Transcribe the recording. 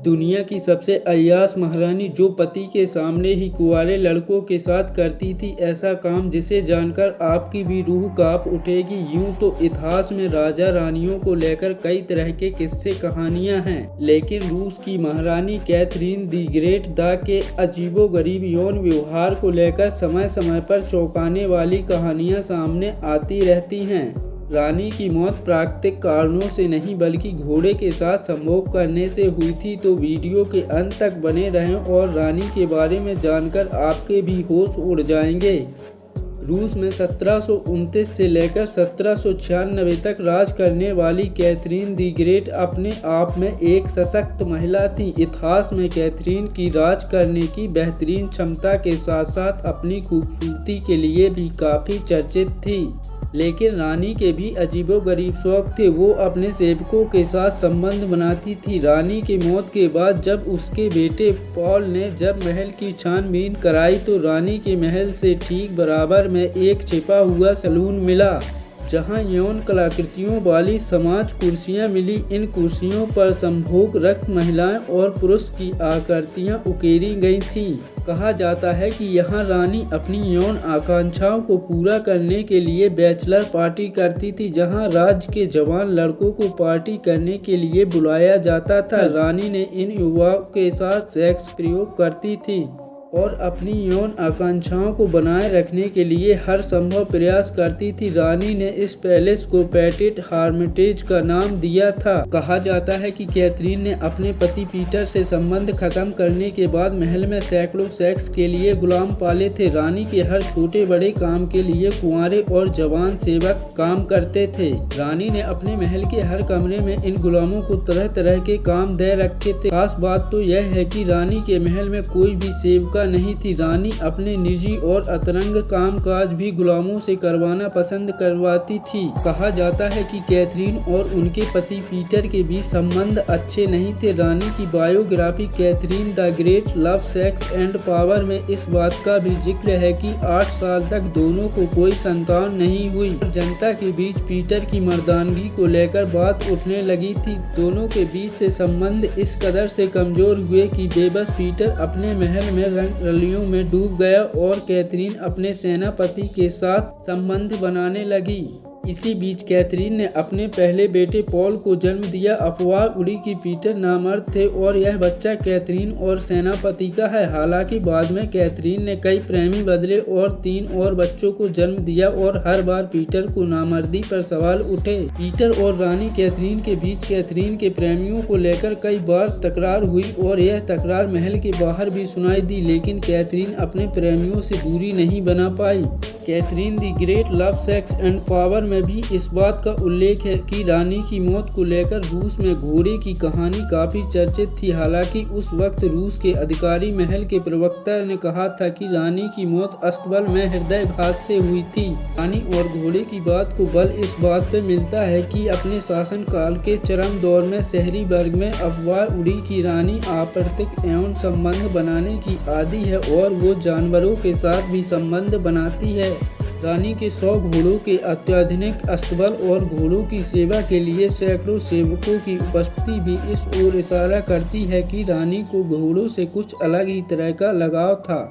दुनिया की सबसे अय्याश महारानी जो पति के सामने ही कुंवारे लड़कों के साथ करती थी ऐसा काम जिसे जानकर आपकी भी रूह कांप उठेगी। यूं तो इतिहास में राजा रानियों को लेकर कई तरह के किस्से कहानियां हैं, लेकिन रूस की महारानी कैथरीन दी ग्रेट के अजीबोगरीब यौन व्यवहार को लेकर समय समय पर चौंकाने वाली कहानियां सामने आती रहती हैं। रानी की मौत प्राकृतिक कारणों से नहीं बल्कि घोड़े के साथ संभोग करने से हुई थी। तो वीडियो के अंत तक बने रहें और रानी के बारे में जानकर आपके भी होश उड़ जाएंगे। रूस में 1729 से लेकर 1796 तक राज करने वाली कैथरीन दी ग्रेट अपने आप में एक सशक्त महिला थी। इतिहास में कैथरीन की राज करने की बेहतरीन क्षमता के साथ साथ अपनी खूबसूरती के लिए भी काफ़ी चर्चित थी, लेकिन रानी के भी अजीबोगरीब शौक थे। वो अपने सेवकों के साथ संबंध बनाती थी। रानी की मौत के बाद जब उसके बेटे पॉल ने जब महल की छानबीन कराई तो रानी के महल से ठीक बराबर में एक छिपा हुआ सैलून मिला जहां यौन कलाकृतियों वाली समाज कुर्सियां मिली। इन कुर्सियों पर संभोग रक्त महिलाएं और पुरुष की आकृतियां उकेरी गई थीं। कहा जाता है कि यहां रानी अपनी यौन आकांक्षाओं को पूरा करने के लिए बैचलर पार्टी करती थी, जहां राज्य के जवान लड़कों को पार्टी करने के लिए बुलाया जाता था। रानी ने इन युवाओं के साथ सेक्स प्रयोग करती थी और अपनी यौन आकांक्षाओं को बनाए रखने के लिए हर संभव प्रयास करती थी। रानी ने इस पैलेस को पेटेट हार्मिटेज का नाम दिया था। कहा जाता है कि कैथरीन ने अपने पति पीटर से संबंध खत्म करने के बाद महल में सैकड़ों सेक्स के लिए गुलाम पाले थे। रानी के हर छोटे बड़े काम के लिए कुंवारे और जवान सेवक काम करते थे। रानी ने अपने महल के हर कमरे में इन गुलामों को तरह तरह के काम दे रखे थे। खास बात तो यह है कि रानी के महल में कोई भी सेवका नहीं थी। रानी अपने निजी और अतरंग कामकाज भी गुलामों से करवाना पसंद करवाती थी। कहा जाता है कि कैथरीन और उनके पति पीटर के बीच संबंध अच्छे नहीं थे। रानी की biography Catherine the Great love sex and power में इस बात का भी जिक्र है कि 8 साल तक दोनों को कोई संतान नहीं हुई। जनता के बीच पीटर की मर्दानगी को लेकर बात उठने लगी थी। दोनों के बीच से संबंध इस कदर से कमजोर हुए कि बेबस पीटर अपने महल में रंगरलियों में डूब गया और कैथरीन अपने सेनापति के साथ संबंध बनाने लगी। इसी बीच कैथरीन ने अपने पहले बेटे पॉल को जन्म दिया। अफवाह उड़ी कि पीटर नामर्द थे और यह बच्चा कैथरीन और सेनापति का है। हालांकि बाद में कैथरीन ने कई प्रेमी बदले और 3 और बच्चों को जन्म दिया और हर बार पीटर को नामर्दी पर सवाल उठे। पीटर और रानी कैथरीन के बीच कैथरीन के प्रेमियों को लेकर कई बार तकरार हुई और यह तकरार महल के बाहर भी सुनाई दी, लेकिन कैथरीन अपने प्रेमियों से दूरी नहीं बना पाई। Catherine the great love sex and power में भी इस बात का उल्लेख है कि रानी की मौत को लेकर रूस में घोड़े की कहानी काफी चर्चित थी। हालांकि उस वक्त रूस के अधिकारी महल के प्रवक्ता ने कहा था कि रानी की मौत अस्तबल में हृदयघात से हुई थी। रानी और घोड़े की बात को बल इस बात पर मिलता है कि अपने शासन काल के चरम दौर में शहरी वर्ग में अफवाह उड़ी कि रानी आपराधिक यौन संबंध बनाने की आदी है और वो जानवरों के साथ भी संबंध बनाती है। रानी के 100 घोड़ों के अत्याधुनिक अस्तबल और घोड़ों की सेवा के लिए सैकड़ों सेवकों की उपस्थिति भी इस ओर इशारा करती है कि रानी को घोड़ों से कुछ अलग ही तरह का लगाव था।